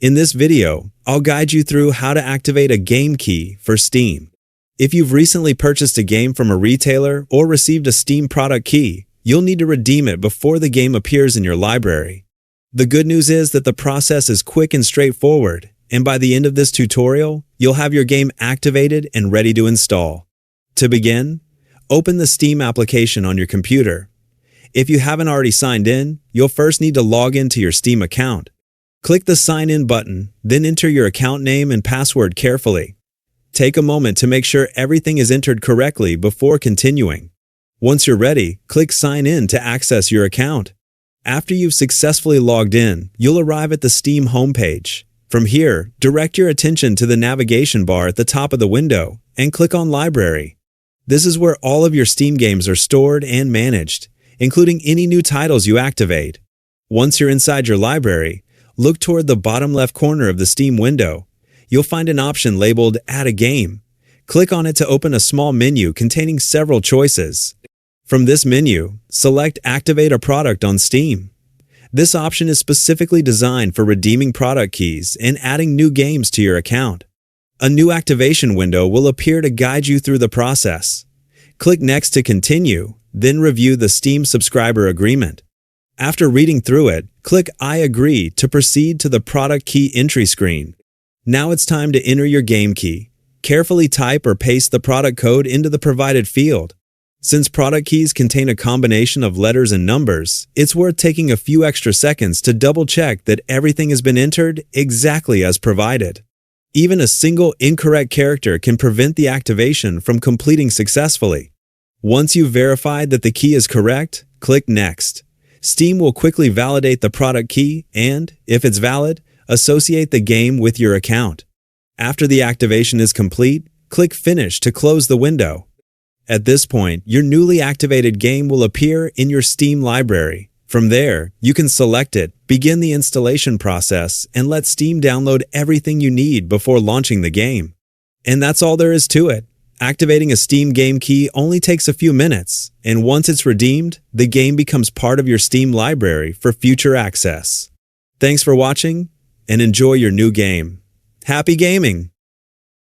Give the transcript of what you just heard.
In this video, I'll guide you through how to activate a game key for Steam. If you've recently purchased a game from a retailer or received a Steam product key, you'll need to redeem it before the game appears in your library. The good news is that the process is quick and straightforward, and by the end of this tutorial, you'll have your game activated and ready to install. To begin, open the Steam application on your computer. If you haven't already signed in, you'll first need to log into your Steam account. Click the Sign In button, then enter your account name and password carefully. Take a moment to make sure everything is entered correctly before continuing. Once you're ready, click Sign In to access your account. After you've successfully logged in, you'll arrive at the Steam homepage. From here, direct your attention to the navigation bar at the top of the window and click on Library. This is where all of your Steam games are stored and managed, including any new titles you activate. Once you're inside your library, look toward the bottom left corner of the Steam window. You'll find an option labeled Add a Game. Click on it to open a small menu containing several choices. From this menu, select Activate a Product on Steam. This option is specifically designed for redeeming product keys and adding new games to your account. A new activation window will appear to guide you through the process. Click Next to continue, then review the Steam subscriber agreement. After reading through it, click I agree to proceed to the product key entry screen. Now it's time to enter your game key. Carefully type or paste the product code into the provided field. Since product keys contain a combination of letters and numbers, it's worth taking a few extra seconds to double-check that everything has been entered exactly as provided. Even a single incorrect character can prevent the activation from completing successfully. Once you've verified that the key is correct, click Next. Steam will quickly validate the product key and, if it's valid, associate the game with your account. After the activation is complete, click Finish to close the window. At this point, your newly activated game will appear in your Steam library. From there, you can select it, begin the installation process, and let Steam download everything you need before launching the game. And that's all there is to it. Activating a Steam game key only takes a few minutes, and once it's redeemed, the game becomes part of your Steam library for future access. Thanks for watching, and enjoy your new game. Happy gaming!